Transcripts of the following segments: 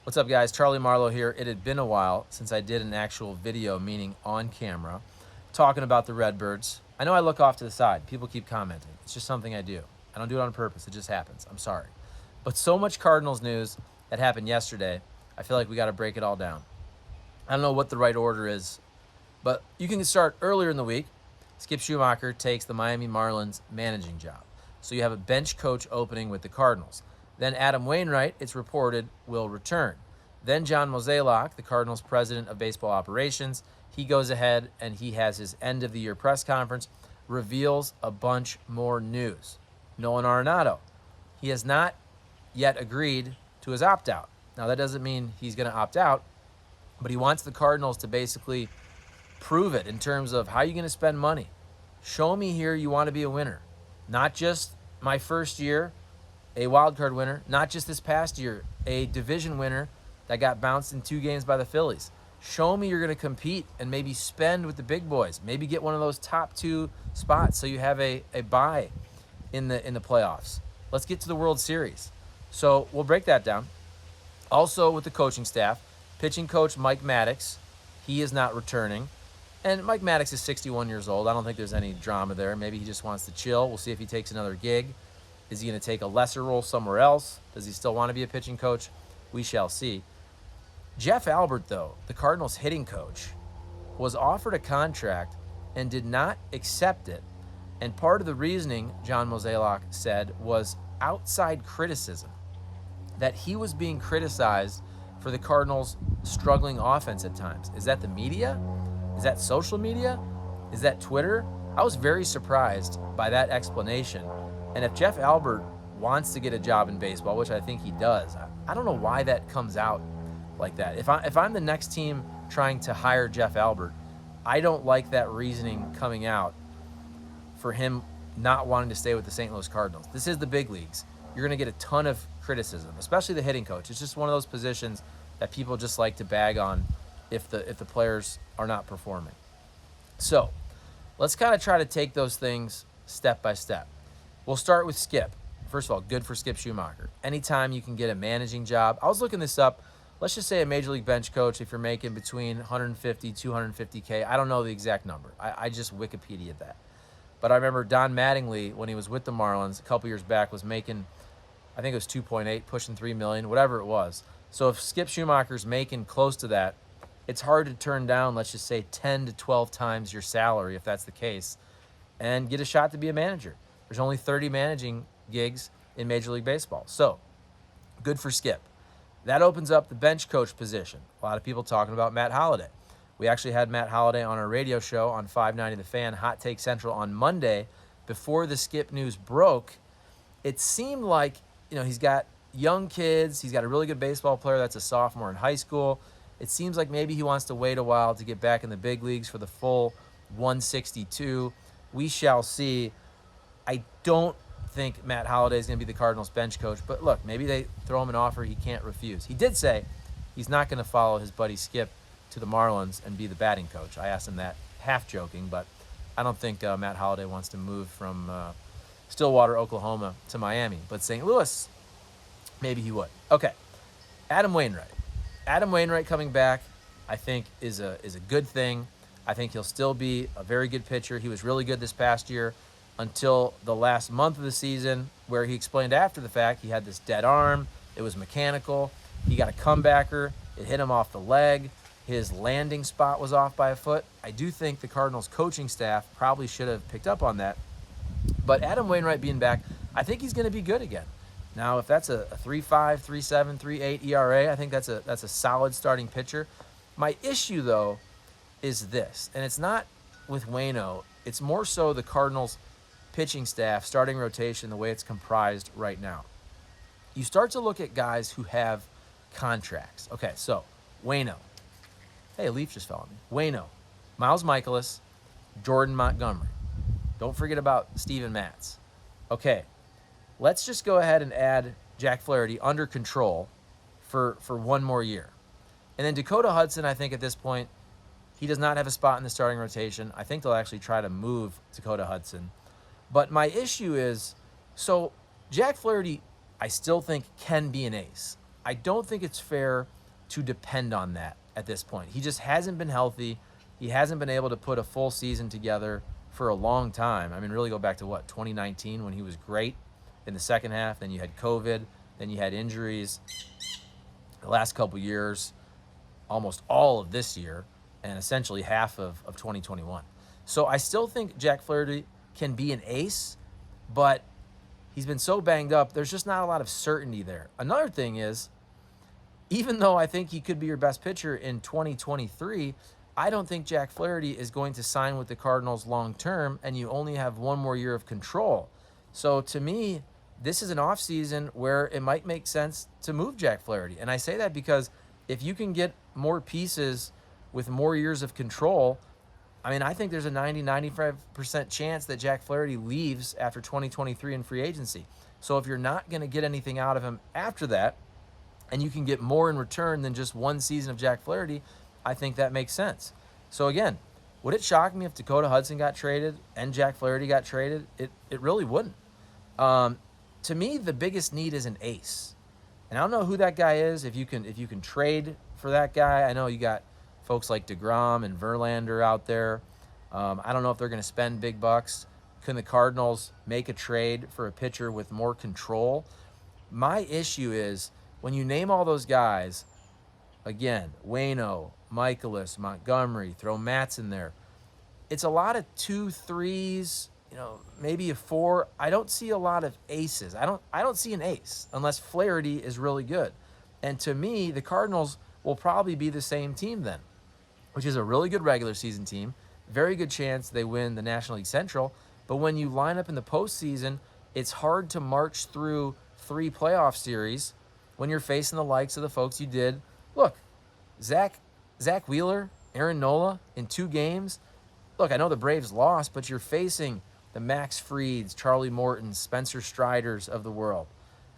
What's up, guys? Charlie Marlow here. It had been a while since I did an actual video, meaning on camera, talking about the Redbirds. I know I look off to the side. People keep commenting. It's just something I do. I don't do it on purpose. It just happens. I'm sorry. But so much Cardinals news that happened yesterday, I feel like we got to break it all down. I don't know what the right order is, but you can start earlier in the week. Skip Schumacher takes the Miami Marlins managing job. So you have a bench coach opening with the Cardinals. Then Adam Wainwright, it's reported, will return. Then John Mozeliak, the Cardinals president of baseball operations, he goes ahead and he has his end-of-the-year press conference, reveals a bunch more news. Nolan Arenado, he has not yet agreed to his opt-out. Now, that doesn't mean he's going to opt out, but he wants the Cardinals to basically prove it in terms of how you're going to spend money. Show me here you want to be a winner. Not just my first year, a wild card winner, not just this past year, a division winner that got bounced in 2 games by the Phillies. Show me you're going to compete and maybe spend with the big boys. Maybe get one of those top 2 spots so you have a bye in the playoffs. Let's get to the World Series. So we'll break that down. Also with the coaching staff, pitching coach Mike Maddux, he is not returning. And Mike Maddux is 61 years old. I don't think there's any drama there. Maybe he just wants to chill. We'll see if he takes another gig. Is he going to take a lesser role somewhere else? Does he still want to be a pitching coach? We shall see. Jeff Albert, though, the Cardinals hitting coach, was offered a contract and did not accept it. And part of the reasoning, John Mozeliak said, was outside criticism, that he was being criticized for the Cardinals' struggling offense at times. Is that the media? Is that social media? Is that Twitter? I was very surprised by that explanation. And if Jeff Albert wants to get a job in baseball, which I think he does, I don't know why that comes out like that. If I'm the next team trying to hire Jeff Albert, I don't like that reasoning coming out for him not wanting to stay with the St. Louis Cardinals. This is the big leagues. You're going to get a ton of criticism, especially the hitting coach. It's just one of those positions that people just like to bag on if the players are not performing. So let's kind of try to take those things step by step. We'll start with Skip. First of all, good for Skip Schumacher. Anytime you can get a managing job. I was looking this up. Let's just say a major league bench coach, if you're making between 150, 250K. I don't know the exact number. I just Wikipedia'd that. But I remember Don Mattingly, when he was with the Marlins a couple years back, was making, I think it was 2.8, pushing 3 million, whatever it was. So if Skip Schumacher's making close to that, it's hard to turn down, let's just say, 10 to 12 times your salary, if that's the case, and get a shot to be a manager. There's only 30 managing gigs in Major League Baseball. So, good for Skip. That opens up the bench coach position. A lot of people talking about Matt Holliday. We actually had Matt Holliday on our radio show on 590 The Fan, Hot Take Central, on Monday. Before the Skip news broke, it seemed like, he's got young kids. He's got a really good baseball player that's a sophomore in high school. It seems like maybe he wants to wait a while to get back in the big leagues for the full 162. We shall see. I don't think Matt Holliday is going to be the Cardinals bench coach, but look, maybe they throw him an offer he can't refuse. He did say he's not going to follow his buddy Skip to the Marlins and be the batting coach. I asked him that, half joking, but I don't think Matt Holliday wants to move from Stillwater, Oklahoma to Miami. But St. Louis, maybe he would. Okay, Adam Wainwright. Adam Wainwright coming back, I think, is a good thing. I think he'll still be a very good pitcher. He was really good this past year until the last month of the season, where he explained after the fact he had this dead arm. It was mechanical. He got a comebacker. It hit him off the leg. His landing spot was off by a foot. I do think the Cardinals coaching staff probably should have picked up on that. But Adam Wainwright being back, I think he's going to be good again. Now, if that's a 3.5, 3.7, 3.8 ERA, I think that's a solid starting pitcher. My issue, though, is this, and it's not with Waino. It's more so the Cardinals pitching staff, starting rotation, the way it's comprised right now. You start to look at guys who have contracts. Okay, so Waino. Hey, a leaf just fell on me. Waino, Miles Michaelis, Jordan Montgomery. Don't forget about Steven Matz. Okay, let's just go ahead and add Jack Flaherty under control for 1 more year. And then Dakota Hudson, I think at this point, he does not have a spot in the starting rotation. I think they'll actually try to move Dakota Hudson. But my issue is, so Jack Flaherty, I still think can be an ace. I don't think it's fair to depend on that at this point. He just hasn't been healthy. He hasn't been able to put a full season together for a long time. I mean, really go back to 2019 when he was great in the second half. Then you had COVID. Then you had injuries. The last couple years, almost all of this year, and essentially half of 2021. So I still think Jack Flaherty can be an ace, but he's been so banged up, there's just not a lot of certainty there. Another thing is, even though I think he could be your best pitcher in 2023, I don't think Jack Flaherty is going to sign with the Cardinals long term, and you only have one more year of control. So to me, this is an offseason where it might make sense to move Jack Flaherty. And I say that because if you can get more pieces with more years of control, I mean, I think there's a 95% chance that Jack Flaherty leaves after 2023 in free agency. So if you're not going to get anything out of him after that, and you can get more in return than just one season of Jack Flaherty, I think that makes sense. So again, would it shock me if Dakota Hudson got traded and Jack Flaherty got traded? It really wouldn't. To me, the biggest need is an ace. And I don't know who that guy is. If you can trade for that guy, I know you got folks like DeGrom and Verlander out there. I don't know if they're going to spend big bucks. Can the Cardinals make a trade for a pitcher with more control? My issue is when you name all those guys, again, Waino, Michaelis, Montgomery, throw Matz in there. It's a lot of 2, 3s, maybe a 4. I don't see a lot of aces. I don't see an ace unless Flaherty is really good. And to me, the Cardinals will probably be the same team then, which is a really good regular season team. Very good chance they win the National League Central. But when you line up in the postseason, it's hard to march through 3 playoff series when you're facing the likes of the folks you did. Look, Zach Wheeler, Aaron Nola in 2 games. Look, I know the Braves lost, but you're facing the Max Frieds, Charlie Mortons, Spencer Striders of the world.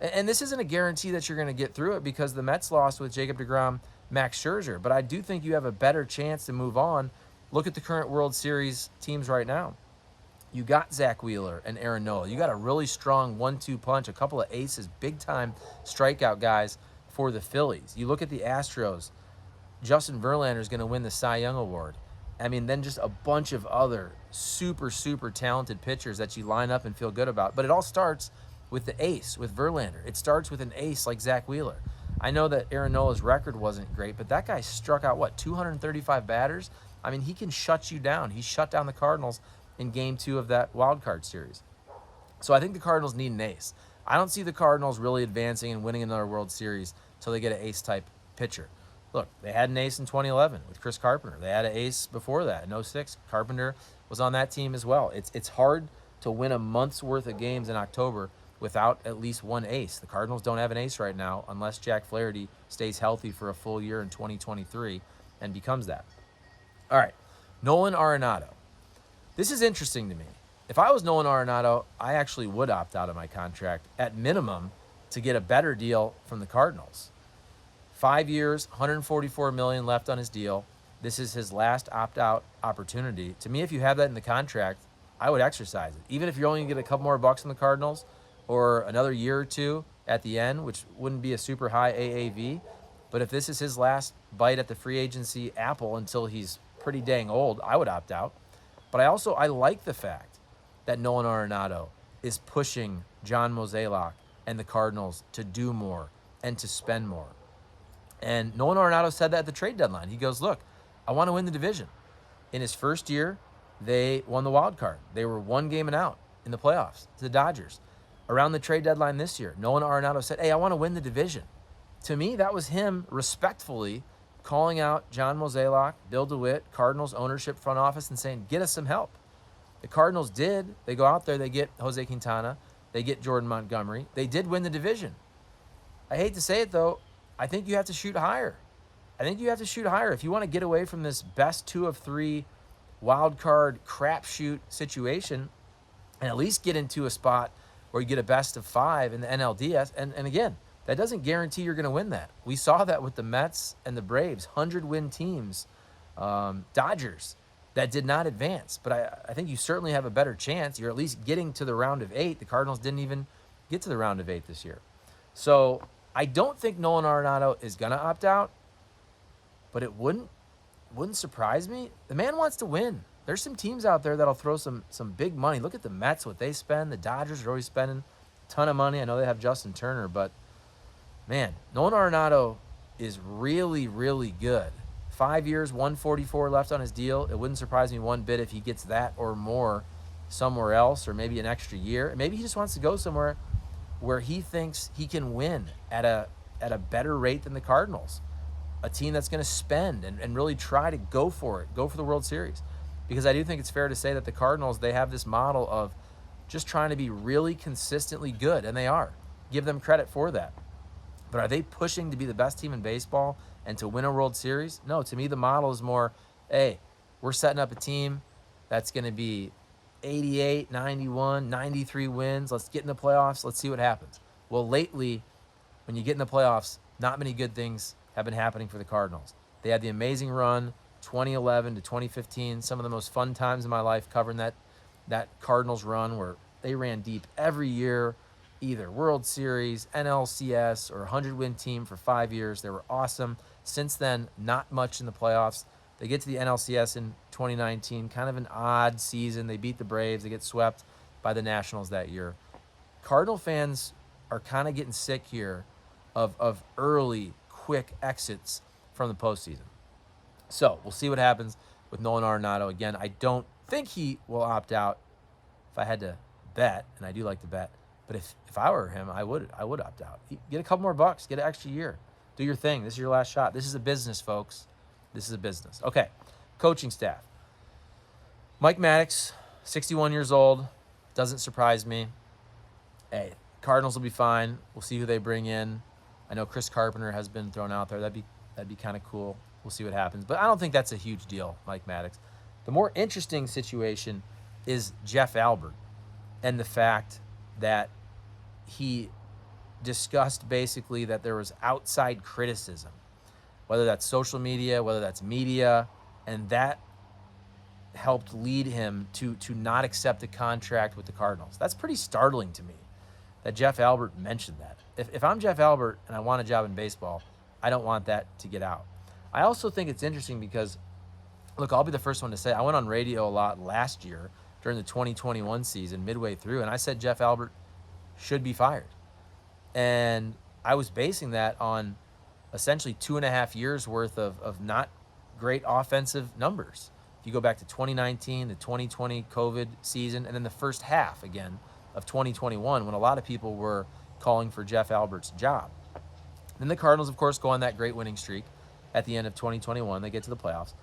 And this isn't a guarantee that you're going to get through it because the Mets lost with Jacob deGrom, Max Scherzer. But I do think you have a better chance to move on. Look at the current World Series teams right now. You got Zach Wheeler and Aaron Nola. You got a really strong 1-2 punch, a couple of aces, big-time strikeout guys for the Phillies. You look at the Astros. Justin Verlander is going to win the Cy Young Award. I mean, then just a bunch of other super, super talented pitchers that you line up and feel good about. But it all starts with the ace, with Verlander. It starts with an ace like Zach Wheeler. I know that Aaron Nola's record wasn't great, but that guy struck out, 235 batters? I mean, he can shut you down. He shut down the Cardinals in Game 2 of that wild card series. So I think the Cardinals need an ace. I don't see the Cardinals really advancing and winning another World Series until they get an ace-type pitcher. Look, they had an ace in 2011 with Chris Carpenter. They had an ace before that in 2006. Carpenter was on that team as well. It's hard to win a month's worth of games in October without at least one ace. The Cardinals don't have an ace right now unless Jack Flaherty stays healthy for a full year in 2023 and becomes that. All right, Nolan Arenado. This is interesting to me. If I was Nolan Arenado, I actually would opt out of my contract at minimum to get a better deal from the Cardinals. 5 years, $144 million left on his deal. This is his last opt-out opportunity. To me, if you have that in the contract, I would exercise it. Even if you're only going to get a couple more bucks from the Cardinals or another year or two at the end, which wouldn't be a super high AAV. But if this is his last bite at the free agency apple until he's pretty dang old, I would opt out. But I like the fact that Nolan Arenado is pushing John Mozeliak and the Cardinals to do more and to spend more. And Nolan Arenado said that at the trade deadline. He goes, look, I want to win the division. In his first year, they won the wild card. They were 1 game and out in the playoffs to the Dodgers. Around the trade deadline this year, Nolan Arenado said, hey, I want to win the division. To me, that was him respectfully calling out John Mozeliak, Bill DeWitt, Cardinals ownership front office, and saying, get us some help. The Cardinals did. They go out there, they get Jose Quintana, they get Jordan Montgomery. They did win the division. I hate to say it, though, I think you have to shoot higher. If you want to get away from this best 2 of 3 wild card crapshoot situation and at least get into a spot where you get a best of 5 in the NLDS. And again, that doesn't guarantee you're going to win that. We saw that with the Mets and the Braves, 100-win teams, Dodgers, that did not advance. But I think you certainly have a better chance. You're at least getting to the round of 8. The Cardinals didn't even get to the round of 8 this year. So I don't think Nolan Arenado is going to opt out, but it wouldn't surprise me. The man wants to win. There's some teams out there that'll throw some big money. Look at the Mets, what they spend. The Dodgers are always spending a ton of money. I know they have Justin Turner, but man, Nolan Arenado is really, really good. 5 years, 144 left on his deal. It wouldn't surprise me one bit if he gets that or more somewhere else, or maybe an extra year. Maybe he just wants to go somewhere where he thinks he can win at a better rate than the Cardinals, a team that's going to spend and really try to go for the World Series. Because I do think it's fair to say that the Cardinals, they have this model of just trying to be really consistently good, and they are. Give them credit for that. But are they pushing to be the best team in baseball and to win a World Series? No, to me the model is more, hey, we're setting up a team that's going to be 88, 91, 93 wins. Let's get in the playoffs. Let's see what happens. Well, lately, when you get in the playoffs, not many good things have been happening for the Cardinals. They had the amazing run, 2011 to 2015, some of the most fun times in my life covering that Cardinals run where they ran deep every year, either World Series, NLCS, or 100-win team for 5 years. They were awesome. Since then, not much in the playoffs. They get to the NLCS in 2019, kind of an odd season. They beat the Braves. They get swept by the Nationals that year. Cardinal fans are kind of getting sick here of early, quick exits from the postseason. So we'll see what happens with Nolan Arenado. Again, I don't think he will opt out. If I had to bet, and I do like to bet, but if I were him, I would opt out. Get a couple more bucks. Get an extra year. Do your thing. This is your last shot. This is a business, folks. This is a business. Okay, coaching staff. Mike Maddux, 61 years old. Doesn't surprise me. Hey, Cardinals will be fine. We'll see who they bring in. I know Chris Carpenter has been thrown out there. That'd be kind of cool. We'll see what happens. But I don't think that's a huge deal, Mike Maddux. The more interesting situation is Jeff Albert and the fact that he discussed basically that there was outside criticism, whether that's social media, whether that's media, and that helped lead him to not accept a contract with the Cardinals. That's pretty startling to me that Jeff Albert mentioned that. If I'm Jeff Albert and I want a job in baseball, I don't want that to get out. I also think it's interesting because, look, I'll be the first one to say I went on radio a lot last year during the 2021 season, midway through, and I said Jeff Albert should be fired. And I was basing that on essentially 2.5 years worth of not great offensive numbers. If you go back to 2019, the 2020 COVID season, and then the first half, again, of 2021, when a lot of people were calling for Jeff Albert's job. Then the Cardinals, of course, go on that great winning streak at the end of 2021. They get to the playoffs.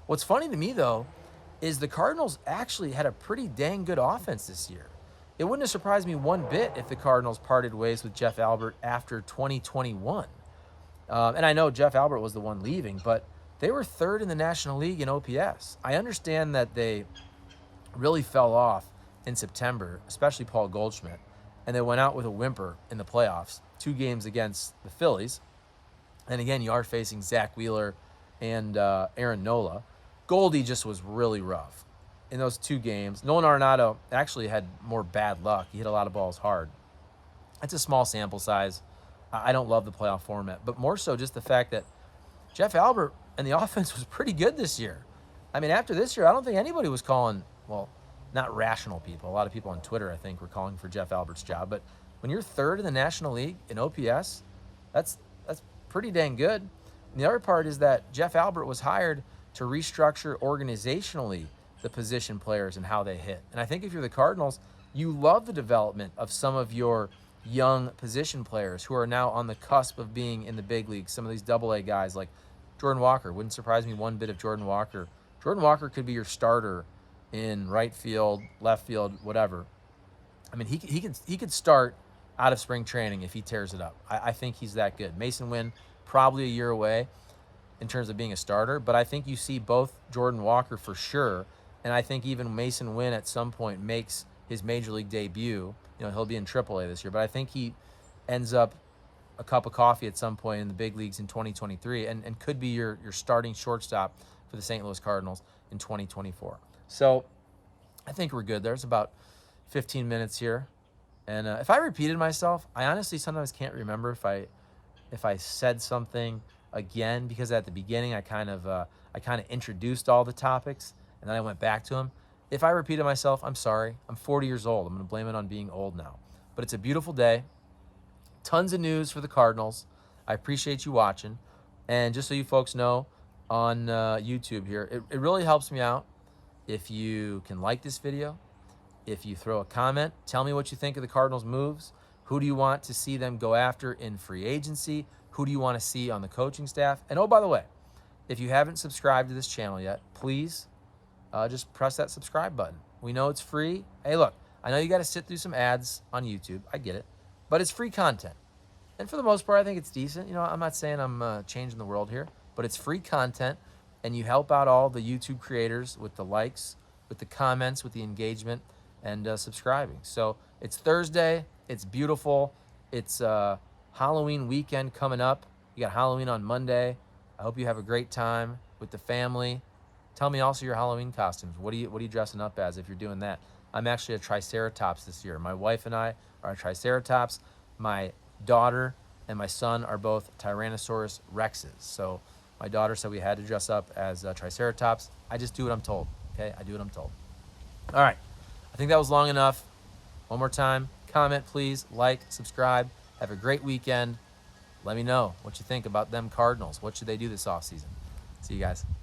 What's funny to me, though, is the Cardinals actually had a pretty dang good offense this year. It wouldn't have surprised me one bit if the Cardinals parted ways with Jeff Albert after 2021. And I know Jeff Albert was the one leaving, but they were third in the National League in OPS. I understand that they really fell off in September, especially Paul Goldschmidt, and they went out with a whimper in the playoffs, 2 games against the Phillies. And again, you are facing Zach Wheeler and Aaron Nola. Goldie just was really rough in those 2 games. Nolan Arenado actually had more bad luck. He hit a lot of balls hard. It's a small sample size. I don't love the playoff format, but more so just the fact that Jeff Albert and the offense was pretty good this year. I mean, after this year, I don't think anybody was calling, well, not rational people. A lot of people on Twitter, I think, were calling for Jeff Albert's job. But when you're third in the National League in OPS, that's pretty dang good. And the other part is that Jeff Albert was hired to restructure organizationally the position players and how they hit. And I think if you're the Cardinals, you love the development of some of your young position players who are now on the cusp of being in the big leagues. Some of these AA guys like Jordan Walker. Wouldn't surprise me one bit if Jordan Walker could be your starter in right field, left field, whatever. I mean, he could start out of spring training if he tears it up. I think he's that good. Mason Wynn, probably a year away in terms of being a starter, but I think you see both Jordan Walker for sure, and I think even Mason Wynn at some point makes his major league debut. You know, he'll be in AAA this year, but I think he ends up a cup of coffee at some point in the big leagues in 2023 and could be your starting shortstop for the St. Louis Cardinals in 2024. So I think we're good. There's about 15 minutes here. And if I repeated myself, I honestly sometimes can't remember if I if I said something again, because at the beginning I kind of introduced all the topics and then I went back to them. If I repeated myself, I'm sorry. I'm 40 years old. I'm going to blame it on being old now. But it's a beautiful day. Tons of news for the Cardinals. I appreciate you watching. And just so you folks know, on YouTube here, it really helps me out if you can like this video, if you throw a comment, tell me what you think of the Cardinals moves. Who do you want to see them go after in free agency? Who do you want to see on the coaching staff? And oh, by the way, if you haven't subscribed to this channel yet, please just press that subscribe button. We know it's free. Hey, look, I know you got to sit through some ads on YouTube. I get it. But it's free content. And for the most part, I think it's decent. You know, I'm not saying I'm changing the world here, but it's free content. And you help out all the YouTube creators with the likes, with the comments, with the engagement, and subscribing. So it's Thursday. It's beautiful. It's Halloween weekend coming up. You got Halloween on Monday. I hope you have a great time with the family. Tell me also your Halloween costumes. What are you dressing up as if you're doing that? I'm actually a Triceratops this year. My wife and I are a Triceratops. My daughter and my son are both Tyrannosaurus Rexes. So my daughter said we had to dress up as Triceratops. I just do what I'm told, okay? I do what I'm told. All right, I think that was long enough. One more time, comment please, like, subscribe. Have a great weekend. Let me know what you think about them Cardinals. What should they do this offseason? See you guys.